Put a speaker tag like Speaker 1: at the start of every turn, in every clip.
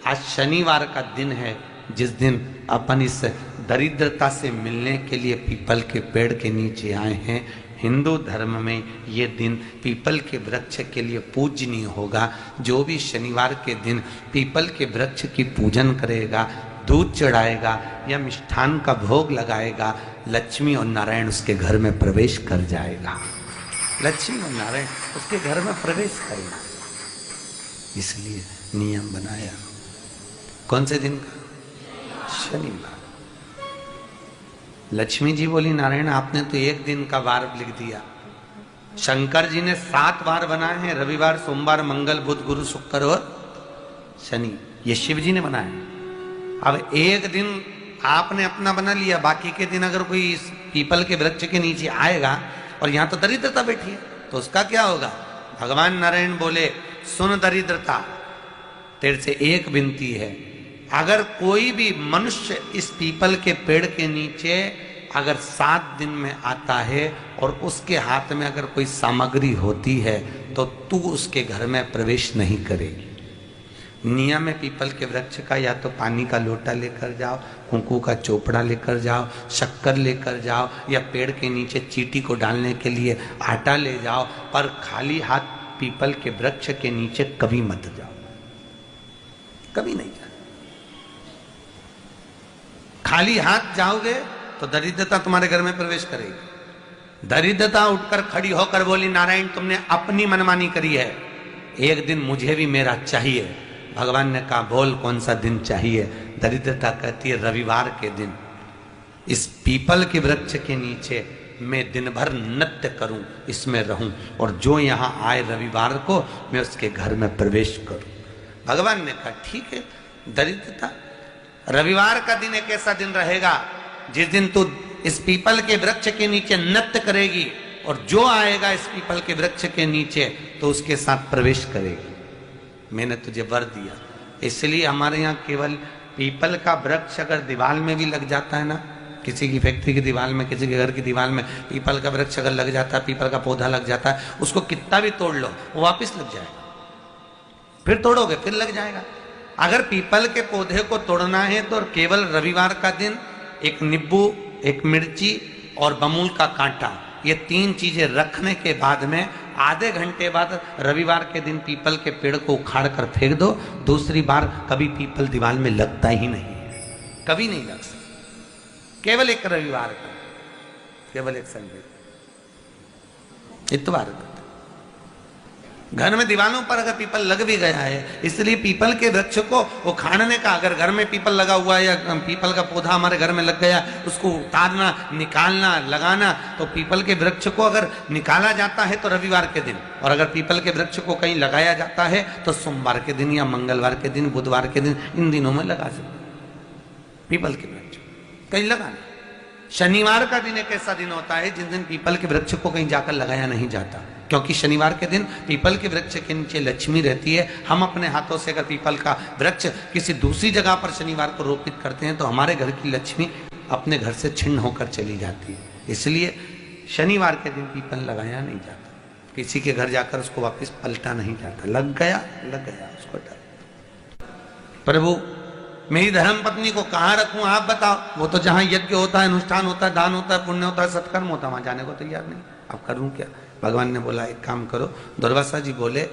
Speaker 1: आज शनिवार का दिन है, जिस दिन अपन इस दरिद्रता से मिलने के लिए पीपल के पेड़ के नीचे आए हैं। हिंदू धर्म में ये दिन पीपल के वृक्ष के लिए पूजनीय होगा। जो भी शनिवार के दिन पीपल के वृक्ष की पूजन करेगा, दूध चढ़ाएगा या मिष्ठान का भोग लगाएगा, लक्ष्मी और नारायण उसके घर में प्रवेश कर जाएगा। लक्ष्मी और नारायण उसके घर में प्रवेश करेगा। इसलिए नियम बनाया। कौन से दिन का? शनिवार। लक्ष्मी जी बोली, नारायण आपने तो एक दिन का वार लिख दिया। शंकर जी ने 7 वार बनाए हैं, रविवार, सोमवार, मंगल, बुध, गुरु, शुक्र और शनि। ये शिव जी ने बनाया। अब एक दिन आपने अपना बना लिया, बाकी के दिन अगर कोई इस पीपल के वृक्ष के नीचे आएगा और यहां तो दरिद्रता बैठी है, तो उसका क्या होगा? भगवान नारायण बोले, सुन दरिद्रता, तेरे से एक विनती है, अगर कोई भी मनुष्य इस पीपल के पेड़ के नीचे अगर 7 दिन में आता है और उसके हाथ में अगर कोई सामग्री होती है तो तू उसके घर में प्रवेश नहीं करेगी। नियम है पीपल के वृक्ष का, या तो पानी का लोटा लेकर जाओ, कुंकू का चोपड़ा लेकर जाओ, शक्कर लेकर जाओ, या पेड़ के नीचे चींटी को डालने के लिए आटा ले जाओ, पर खाली हाथ पीपल के वृक्ष के नीचे कभी मत जाओ, कभी नहीं जाओ। खाली हाथ जाओगे तो दरिद्रता तुम्हारे घर में प्रवेश करेगी। दरिद्रता उठकर खड़ी होकर बोली, नारायण तुमने अपनी मनमानी करी है, एक दिन मुझे भी मेरा चाहिए। भगवान ने कहा, बोल कौन सा दिन चाहिए? दरिद्रता कहती है, रविवार के दिन इस पीपल के वृक्ष के नीचे मैं दिन भर नृत्य करूं, इसमें रहूं, और जो यहां आए रविवार को मैं उसके घर में प्रवेश करूं। भगवान ने कहा, ठीक है। दरिद्रता, रविवार का दिन एक ऐसा दिन रहेगा जिस दिन तू इस पीपल के वृक्ष के नीचे नृत्य करेगी, और जो आएगा इस पीपल के वृक्ष के नीचे तो उसके साथ प्रवेश करेगी। मैंने तुझे वर दिया। इसलिए हमारे यहाँ केवल पीपल का वृक्ष अगर दीवार में भी लग जाता है ना, किसी की फैक्ट्री की दीवार में, किसी के घर की दीवार में पीपल का वृक्ष अगर लग जाता है, पीपल का पौधा लग जाता है, उसको कितना भी तोड़ लो वो वापिस लग जाएगा। फिर तोड़ोगे फिर लग जाएगा। अगर पीपल के पौधे को तोड़ना है तो केवल रविवार का दिन एक नींबू, एक मिर्ची और बमूल का कांटा, ये 3 चीजें रखने के बाद में आधे घंटे बाद रविवार के दिन पीपल के पेड़ को उखाड़ कर फेंक दो। दूसरी बार कभी पीपल दीवार में लगता ही नहीं है, कभी नहीं लग सकता। केवल एक रविवार का, केवल एक संडे, इतवार का। घर में दीवारों पर अगर पीपल लग भी गया है, इसलिए पीपल के वृक्ष को उखाड़ने का, अगर घर में पीपल लगा हुआ है या पीपल का पौधा हमारे घर में लग गया, उसको उतारना, निकालना, लगाना, तो पीपल के वृक्ष को अगर निकाला जाता है तो रविवार के दिन, और अगर पीपल के वृक्ष को कहीं लगाया जाता है तो सोमवार के दिन या मंगलवार के दिन, बुधवार के दिन, इन दिनों में लगा सकते पीपल के वृक्ष कहीं लगाना। शनिवार का दिन एक ऐसा दिन होता है जिस दिन पीपल के वृक्ष को कहीं जाकर लगाया नहीं जाता, क्योंकि शनिवार के दिन पीपल के वृक्ष के नीचे लक्ष्मी रहती है। हम अपने हाथों से अगर पीपल का वृक्ष किसी दूसरी जगह पर शनिवार को रोपित करते हैं तो हमारे घर की लक्ष्मी अपने घर से छिन्न होकर चली जाती है। इसलिए शनिवार के दिन पीपल लगाया नहीं जाता, किसी के घर जाकर उसको वापस पलटा नहीं जाता। लग गया उसको डर। प्रभु मेरी धर्म पत्नी को कहाँ रखूं आप बताओ? वो तो जहां यज्ञ होता है, अनुष्ठान होता है, दान होता है, पुण्य होता है, सत्कर्म होता है, वहां जाने को तैयार नहीं। अब करूं क्या? भगवान ने बोला, एक काम करो। दुर्वासा जी बोले,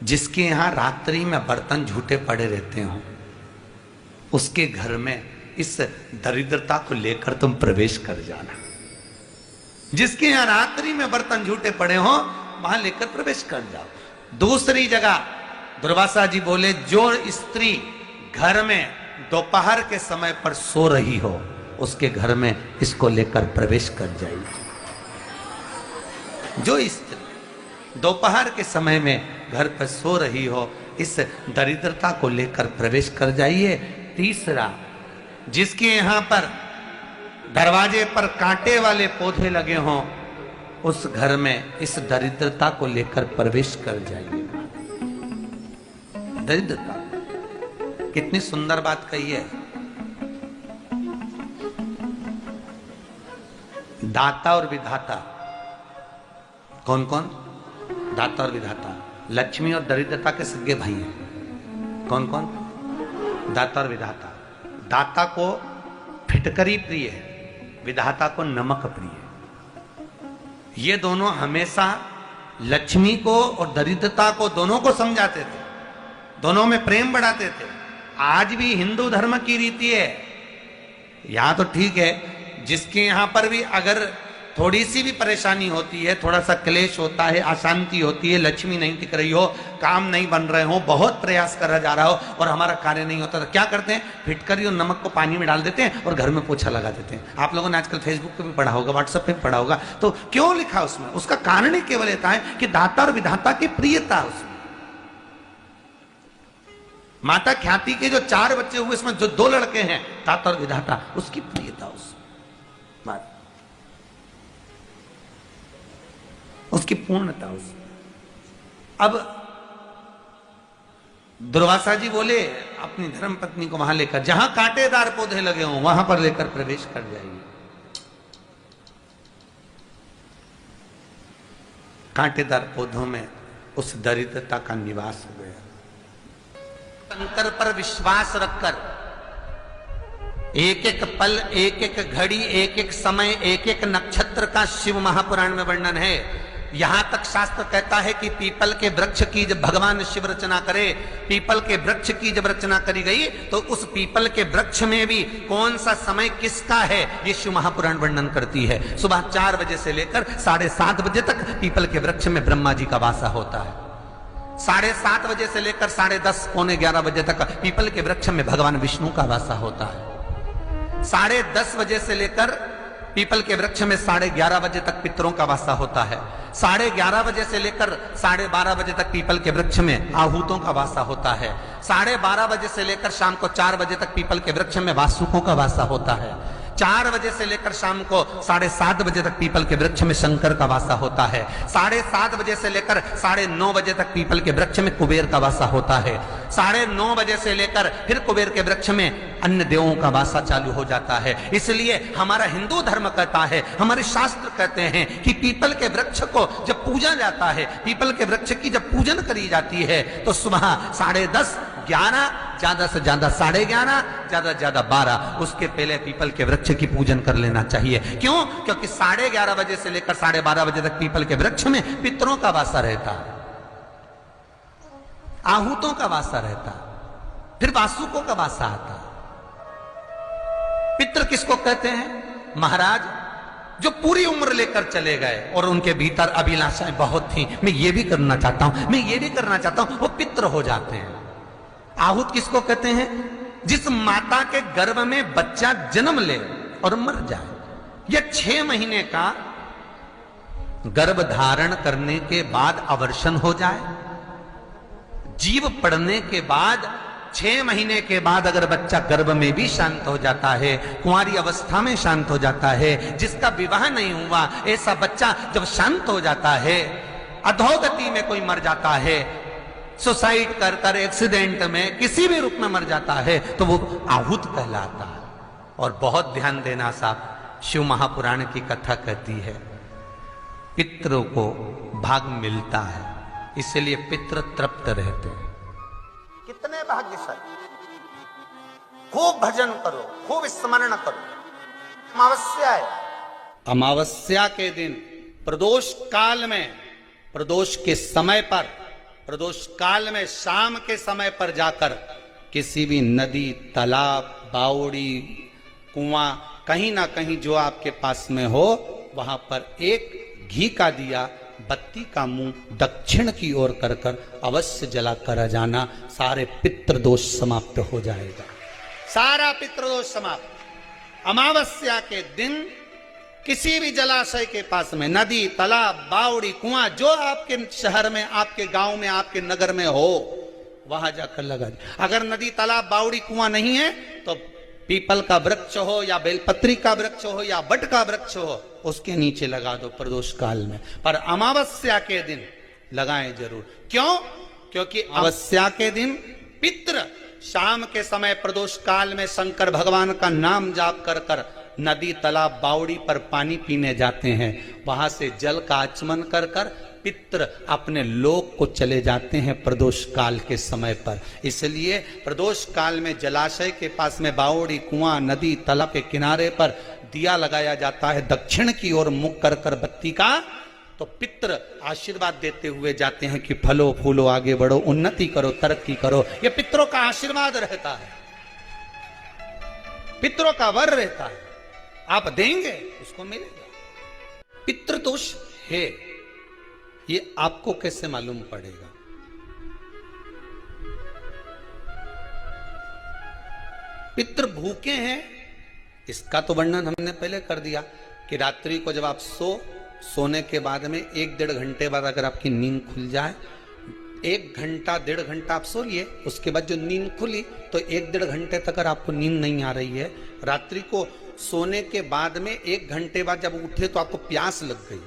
Speaker 1: जिसके यहाँ रात्रि में बर्तन झूठे पड़े रहते हो उसके घर में इस दरिद्रता को लेकर तुम प्रवेश कर जाना। जिसके यहाँ रात्रि में बर्तन झूठे पड़े हो वहां लेकर प्रवेश कर जाओ। दूसरी जगह दुर्वासा जी बोले, जो स्त्री घर में दोपहर के समय पर सो रही हो उसके घर में इसको लेकर प्रवेश कर जाइए। जो स्त्री दोपहर के समय में घर पर सो रही हो, इस दरिद्रता को लेकर प्रवेश कर जाइए। तीसरा, जिसके यहाँ पर दरवाजे पर कांटे वाले पौधे लगे हों उस घर में इस दरिद्रता को लेकर प्रवेश कर जाइए। दरिद्रता, कितनी सुंदर बात कही है। दाता और विधाता, कौन कौन? दाता और विधाता। लक्ष्मी और दरिद्रता के सगे भाई हैं। कौन कौन? दाता और विधाता। दाता को फिटकरी प्रिय है, विधाता को नमक प्रिय है। ये दोनों हमेशा लक्ष्मी को और दरिद्रता को दोनों को समझाते थे, दोनों में प्रेम बढ़ाते थे। आज भी हिंदू धर्म की रीति है। यहां तो ठीक है, जिसके यहां पर भी अगर थोड़ी सी भी परेशानी होती है, थोड़ा सा क्लेश होता है, अशांति होती है, लक्ष्मी नहीं टिक रही हो, काम नहीं बन रहे हो, बहुत प्रयास करा जा रहा हो और हमारा कार्य नहीं होता, तो क्या करते हैं? फिटकरी और नमक को पानी में डाल देते हैं और घर में पोछा लगा देते हैं। आप लोगों ने आजकल फेसबुक पे भी पढ़ा होगा, व्हाट्सएप पे भी पढ़ा होगा। तो क्यों लिखा उसमें? उसका कारण ही केवल इतना है कि दाता और विधाता की प्रियता उसमें। माता ख्याति के जो 4 बच्चे हुए, इसमें जो 2 लड़के हैं, दाता और विधाता, उसकी प्रियता उसकी पूर्णता उसमें। अब दुर्वासा जी बोले अपनी धर्म पत्नी को वहां लेकर, जहां कांटेदार पौधे लगे हों वहां पर लेकर प्रवेश कर जाइए। कांटेदार पौधों में उस दरिद्रता का निवास हो गया। शंकर पर विश्वास रखकर एक एक पल, एक एक घड़ी, एक एक समय, एक एक नक्षत्र का शिव महापुराण में वर्णन है। यहां तक शास्त्र कहता है कि पीपल के वृक्ष की जब भगवान शिव रचना करे, पीपल के वृक्ष की जब रचना करी गई, तो उस पीपल के वृक्ष में भी कौन सा समय किसका है, ये शिव महापुराण वर्णन करती है। सुबह 4 बजे से लेकर 7:30 बजे तक पीपल के वृक्ष में ब्रह्मा जी का वासा होता है। 7:30 बजे से लेकर 10:30 पौने 11 बजे तक पीपल के वृक्ष में भगवान विष्णु का वासा होता है। 10:30 बजे से लेकर पीपल के वृक्ष में 11:30 बजे तक पितरों का वासा होता है। 11:30 बजे से लेकर 12:30 बजे तक पीपल के वृक्ष में आहूतों का वासा होता है। 12:30 बजे से लेकर शाम को 4 बजे तक पीपल के वृक्ष में वासुकों का वासा होता है। 4 बजे से लेकर शाम को 7:30 बजे तक पीपल के वृक्ष में शंकर का वासा होता है। 7:30 बजे से लेकर 9:30 बजे तक पीपल के वृक्ष में कुबेर का वासा होता है। 9:30 बजे से लेकर फिर कुबेर के वृक्ष में अन्य देवों का वासा चालू हो जाता है। इसलिए हमारा हिंदू धर्म कहता है, हमारे शास्त्र कहते हैं कि पीपल के वृक्ष को जब पूजा जाता है, पीपल के वृक्ष की जब पूजन करी जाती है, तो सुबह 10:30, 11, ज्यादा से ज्यादा 11:30, ज्यादा से ज्यादा 12, उसके पहले पीपल के वृक्ष की पूजन कर लेना चाहिए। क्यों? क्योंकि 11:30 बजे से लेकर 12:30 बजे तक पीपल के वृक्ष में पितरों का वासा रहता है, आहूतों का वासा रहता है, फिर वासुकों का वासा आता है। पितृ किसको कहते हैं? महाराज जो पूरी उम्र लेकर चले गए और उनके भीतर अभिलाषाएं बहुत थी, मैं ये भी करना चाहता हूं, मैं ये भी करना चाहता हूं, वो पितृ हो जाते हैं। आहूत किसको कहते हैं? जिस माता के गर्भ में बच्चा जन्म ले और मर जाए, यह 6 महीने का गर्भ धारण करने के बाद अवर्षण हो जाए, जीव पड़ने के बाद 6 महीने के बाद अगर बच्चा गर्भ में भी शांत हो जाता है, कुंवारी अवस्था में शांत हो जाता है, जिसका विवाह नहीं हुआ ऐसा बच्चा जब शांत हो जाता है, अधोगति में कोई मर जाता है, सुसाइड कर एक्सीडेंट में किसी भी रूप में मर जाता है, तो वो आहूत कहलाता है। और बहुत ध्यान देना साहब, शिव महापुराण की कथा कहती है पितरों को भाग मिलता है, इसलिए पितृ तृप्त रहते हैं। कितने भाग्यशाली! खूब भजन करो, खूब स्मरण करो। अमावस्या है, अमावस्या के दिन प्रदोष काल में, प्रदोष के समय पर, प्रदोष काल में शाम के समय पर जाकर किसी भी नदी, तालाब, बावड़ी, कुआं, कहीं ना कहीं जो आपके पास में हो, वहां पर एक घी का दिया, बत्ती का मुंह दक्षिण की ओर कर कर अवश्य जला कर जाना, सारे पितृदोष समाप्त हो जाएगा, सारा पितृदोष समाप्त। अमावस्या के दिन किसी भी जलाशय के पास में, नदी, तालाब, बावड़ी, कुआं, जो आपके शहर में, आपके गांव में, आपके नगर में हो, वहां जाकर लगा दे। अगर नदी, तालाब, बावड़ी, कुआं नहीं है तो पीपल का वृक्ष हो या बेलपत्री का वृक्ष हो या बट का वृक्ष हो, उसके नीचे लगा दो प्रदोष काल में। पर अमावस्या के दिन लगाएं जरूर। क्यों? क्योंकि अमावस्या के दिन पितृ शाम के समय प्रदोष काल में शंकर भगवान का नाम जाप कर कर नदी, तालाब, बावड़ी पर पानी पीने जाते हैं। वहां से जल का आचमन कर कर पितृ अपने लोक को चले जाते हैं प्रदोष काल के समय पर। इसलिए प्रदोष काल में जलाशय के पास में बावड़ी, कुआं, नदी, तालाब के किनारे पर दिया लगाया जाता है दक्षिण की ओर मुख कर कर बत्ती का। तो पितृ आशीर्वाद देते हुए जाते हैं कि फलो फूलो, आगे बढ़ो, उन्नति करो, तरक्की करो। ये पितरों का आशीर्वाद रहता है, पितरों का वर रहता है। आप देंगे उसको मिलेगा। पितृदोष है ये आपको कैसे मालूम पड़ेगा? पितृ भूखे हैं इसका तो वर्णन हमने पहले कर दिया कि रात्रि को जब आप सोने के बाद में 1-1.5 घंटे बाद अगर आपकी नींद खुल जाए, 1 घंटा 1.5 घंटा आप सो लिए, उसके बाद जो नींद खुली तो 1-1.5 घंटे तक अगर आपको नींद नहीं आ रही है, रात्रि को सोने के बाद में 1 घंटे बाद जब उठे तो आपको प्यास लग गई,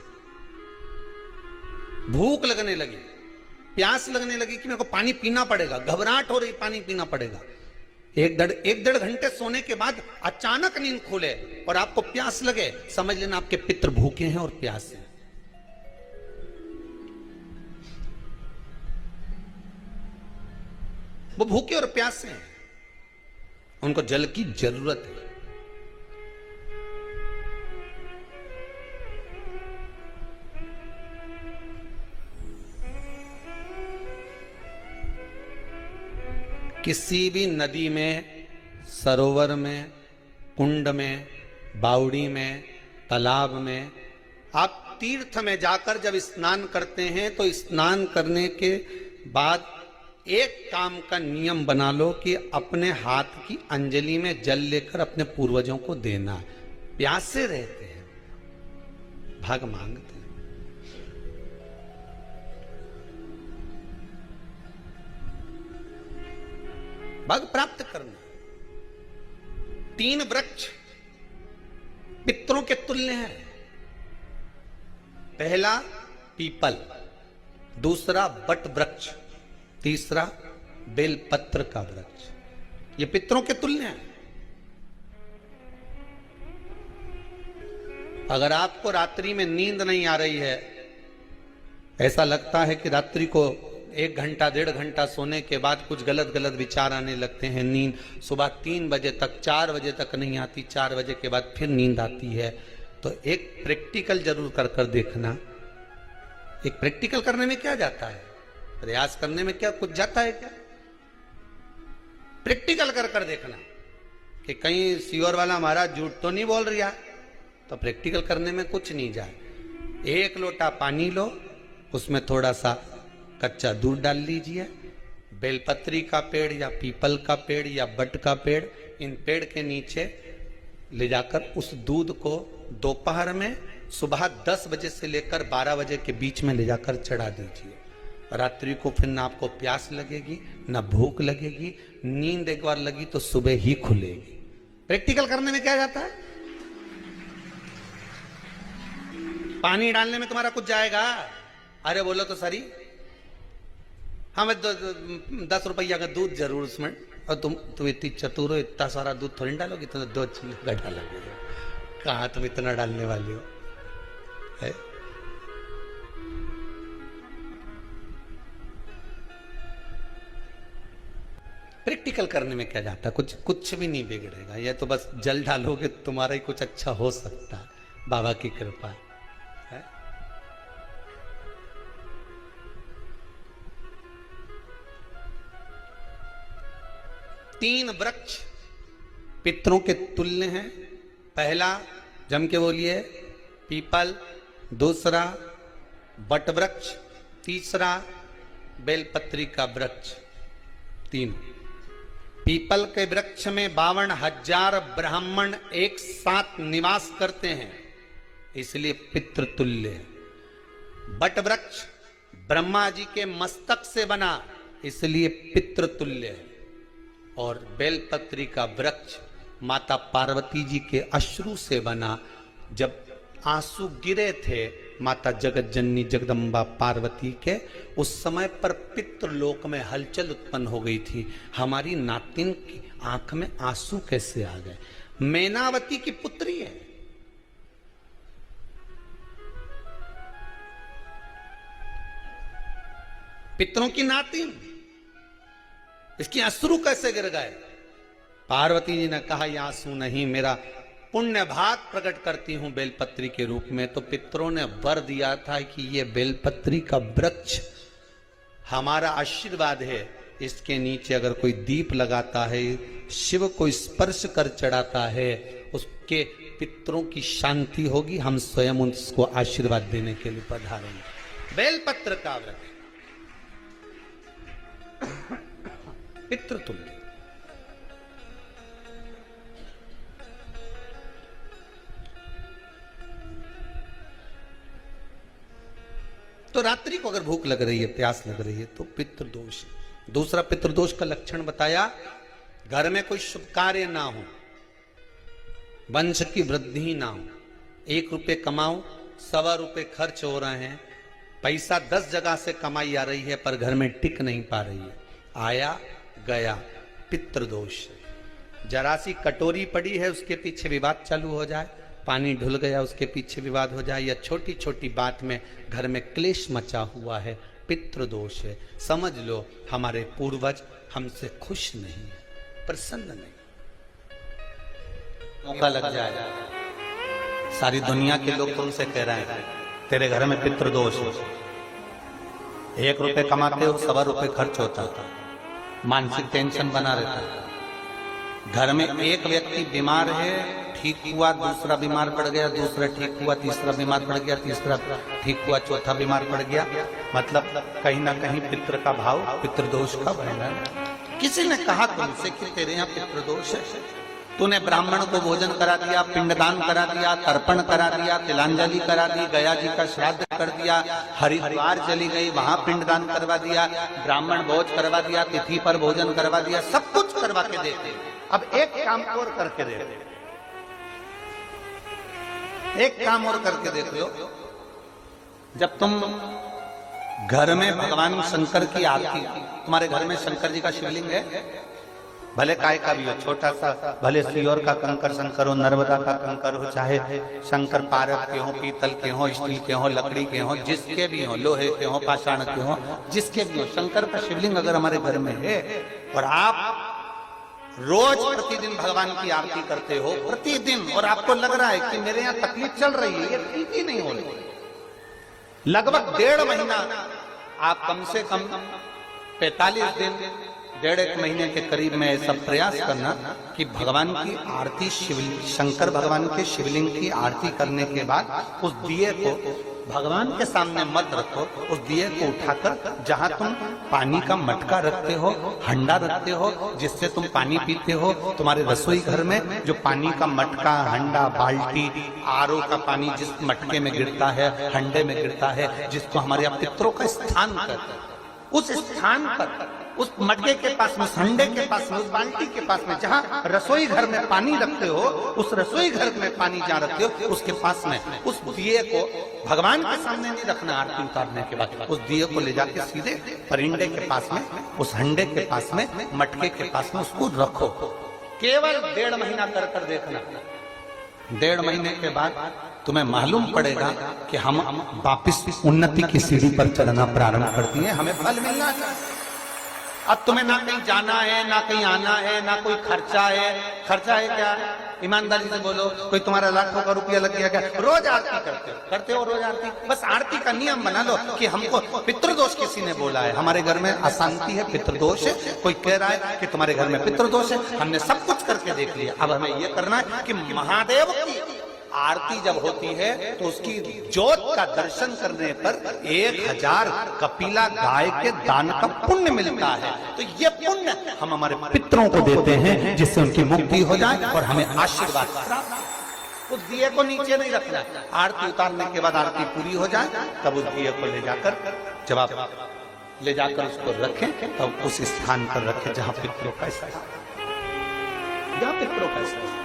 Speaker 1: भूख लगने लगी, प्यास लगने लगी कि मेरे को पानी पीना पड़ेगा, घबराहट हो रही, पानी पीना पड़ेगा। 1-1.5 घंटे सोने के बाद अचानक नींद खुले और आपको प्यास लगे, समझ लेना आपके पितृ भूखे हैं और प्यास है। वो भूखे और प्यासे हैं, उनको जल की जरूरत है। किसी भी नदी में, सरोवर में, कुंड में, बावड़ी में, तालाब में, आप तीर्थ में जाकर जब स्नान करते हैं तो स्नान करने के बाद एक काम का नियम बना लो कि अपने हाथ की अंजलि में जल लेकर अपने पूर्वजों को देना। प्यासे रहते हैं, भाग मांगते हैं। भाग प्राप्त करना। 3 वृक्ष पितरों के तुल्य हैं। पहला पीपल, दूसरा बट वृक्ष, तीसरा बेलपत्र का वृक्ष। ये पितरों के तुल्य हैं। अगर आपको रात्रि में नींद नहीं आ रही है, ऐसा लगता है कि रात्रि को 1 घंटा 1.5 घंटा सोने के बाद कुछ गलत गलत विचार आने लगते हैं, नींद सुबह 3 बजे तक, 4 बजे तक नहीं आती, 4 बजे के बाद फिर नींद आती है, तो एक प्रैक्टिकल जरूर कर कर देखना। एक प्रैक्टिकल करने में क्या जाता है? प्रयास करने में क्या कुछ जाता है क्या? प्रैक्टिकल कर कर देखना कि कहीं सियोर वाला महाराज झूठ तो नहीं बोल रहा, तो प्रैक्टिकल करने में कुछ नहीं जाए। 1 लोटा पानी लो, उसमें थोड़ा सा कच्चा दूध डाल लीजिए। बेलपत्री का पेड़ या पीपल का पेड़ या बट का पेड़, इन पेड़ के नीचे ले जाकर उस दूध को दोपहर में सुबह 10 बजे से लेकर 12 बजे के बीच में ले जाकर चढ़ा दीजिए। रात्रि को फिर ना आपको प्यास लगेगी, ना भूख लगेगी। नींद एक बार लगी तो सुबह ही खुलेगी। प्रैक्टिकल करने में क्या जाता है? पानी डालने में तुम्हारा कुछ जाएगा? अरे बोलो तो सरी, हमें 10 रुपया का दूध जरूर उसमें, और तुम इतनी चतुर हो, इतना सारा दूध थोड़ी डालोगी, तो 2 चिल्ला डालोगे। कहाँ तुम इतना डालने वाली हो है? प्रैक्टिकल करने में क्या जाता? कुछ भी नहीं बिगड़ेगा। ये तो बस जल डालोगे, तुम्हारा ही कुछ अच्छा हो सकता है, बाबा की कृपा है। 3 वृक्ष पितरों के तुल्य हैं। पहला जम के बोलिए पीपल, दूसरा बट वृक्ष, तीसरा बेलपत्री का वृक्ष। 3 पीपल के वृक्ष में 52,000 ब्राह्मण एक साथ निवास करते हैं, इसलिए पितृतुल्य है। बट वृक्ष ब्रह्मा जी के मस्तक से बना, इसलिए पितृतुल्य है। और बेलपत्री का वृक्ष माता पार्वती जी के अश्रु से बना। जब आंसू गिरे थे माता जगत जननी जगदम्बा पार्वती के, उस समय पर पितृलोक में हलचल उत्पन्न हो गई थी। हमारी नातिन की आंख में आंसू कैसे आ गए? मैनावती की पुत्री है। पितरों की नाती, इसकी अश्रु कैसे गिर गए? पार्वती जी ने कहा ये आंसू नहीं, मेरा पुण्य भाग प्रकट करती हूं बेलपत्री के रूप में। तो पितरों ने वर दिया था कि ये बेलपत्री का वृक्ष हमारा आशीर्वाद है, इसके नीचे अगर कोई दीप लगाता है, शिव को स्पर्श कर चढ़ाता है, उसके पितरों की शांति होगी, हम स्वयं उसको आशीर्वाद देने के लिए पधारेंगे। बेलपत्र का वृक्ष पितृ तुल्य। तो रात्रि को अगर भूख लग रही है, प्यास लग रही है, तो पितृदोष। दूसरा पितृदोष का लक्षण बताया, घर में कोई शुभ कार्य ना हो, वंश की वृद्धि ना हो, 1 रुपये कमाओ, 1.25 रुपये खर्च हो रहे हैं, पैसा 10 जगह से कमाई आ रही है पर घर में टिक नहीं पा रही है, आया गया, पितृदोष। जरा सी कटोरी पड़ी है, उसके पीछे विवाद चालू हो जाए, पानी ढुल गया, उसके पीछे विवाद हो जाए, या छोटी छोटी बात में घर में क्लेश मचा हुआ है, पितृदोष है। समझ लो हमारे पूर्वज हमसे खुश नहीं है, प्रसन्न नहीं। मौका लग जाए, सारी दुनिया के लोग तुमसे कह रहे हैं तेरे घर में पितृदोष है, 1 रुपये कमाते हो, 1.25 रुपये खर्च होता है, मानसिक टेंशन बना रहता है। घर में एक व्यक्ति बीमार है, ठीक हुआ, दूसरा बीमार पड़ गया, दूसरा ठीक हुआ, तीसरा बीमार पड़ गया, तीसरा ठीक हुआ, चौथा बीमार पड़ गया, मतलब कहीं ना कहीं पितृ का भाव, पितृदोष का वर्णन। किसी ने कहा तुमसे कि तेरे यहाँ पितृदोष है, तूने ब्राह्मण को भोजन करा दिया, पिंडदान करा दिया, तर्पण करा दिया, तिलांजलि करा दी, गया जी का श्राद्ध कर दिया, हरिद्वार चली गई, वहां पिंडदान करवा दिया, ब्राह्मण भोज करवा दिया, तिथि पर भोजन करवा दिया, सब कुछ करवा के देते। अब एक काम और करके देते, एक काम और करके देख लो। जब तुम घर में भगवान शंकर की आरती, तुम्हारे घर में शंकर जी का शिवलिंग है, भले काय का भी हो, छोटा सा, भले सियोर का कंकर शंकर हो, नर्मदा का कंकर हो, चाहे शंकर पारद के हो, पीतल के हो, स्टील के हो, लकड़ी के हो, जिसके भी हो, लोहे के हो, पाषाण के हो, जिसके भी हो, शंकर का शिवलिंग अगर हमारे घर में है और आप रोज प्रतिदिन भगवान की आरती करते हो, प्रतिदिन, और आपको लग रहा है कि मेरे यहाँ तकलीफ चल रही है, ये ठीक ही नहीं हो रही, लगभग 1.5 महीना आप कम से कम 45 दिन, 1.5 महीने के करीब में ऐसा प्रयास करना कि भगवान की आरती, शंकर भगवान के शिवलिंग की आरती करने के बाद उस दिए को भगवान के सामने मत रखो, उस दिए को उठाकर जहां तुम पानी का मटका रखते हो, हंडा रखते हो, जिससे तुम पानी पीते हो, तुम्हारे रसोई घर में जो पानी का मटका, हंडा, बाल्टी, आरओ का पानी जिस मटके में गिरता है, हंडे में गिरता है, जिसको हमारे यहाँ पितरों का स्थान कहते हैं, उस स्थान पर, उस मटके के पास में, उस हंडे के पास में, उस बाल्टी के पास में, जहाँ रसोई घर में पानी रखते हो, उस रसोई घर में पानी जहाँ रखते हो, उसके पास में उस दिए को भगवान के सामने नहीं रखना। आरती उतारने के बाद उस दिए को ले जाके सीधे परिंडे के पास में, उस हंडे के पास में, मटके के पास में उसको रखो। केवल 1.5 महीना कर देखना। 1.5 महीने के बाद तुम्हें मालूम पड़ेगा कि हम वापिस उन्नति की सीढ़ी पर चलना प्रारंभ करती है, हमें फल मिलना चाहिए। अब तुम्हें ना कहीं जाना है, ना कहीं आना है, ना कोई खर्चा है। खर्चा है क्या? ईमानदारी से बोलो, कोई तुम्हारा लाखों का रुपया लग गया क्या? रोज आरती करते हो रोज आरती। बस आरती का नियम बना लो कि हमको पितृदोष किसी ने बोला है, हमारे घर में अशांति है, पितृदोष है, कोई कह रहा है कि तुम्हारे घर में पितृदोष है, हमने सब कुछ करके देख लिया, अब हमें ये करना है कि महादेव की आरती जब होती है तो उसकी ज्योत का दर्शन करने पर 1000 कपिला गाय के दान का पुण्य मिलता है। तो ये पुण्य हम हमारे पितरों को देते हैं, जिससे उनकी मुक्ति हो जाए और हमें आशीर्वाद प्राप्त। उस दिए को नीचे नहीं रखना, आरती उतारने के बाद आरती पूरी हो जाए तब उस दिए को ले जाकर, जब आप ले जाकर उसको रखें तब उस स्थान पर रखें जहां पितरों का स्थान, जहां पितरों का स्थान।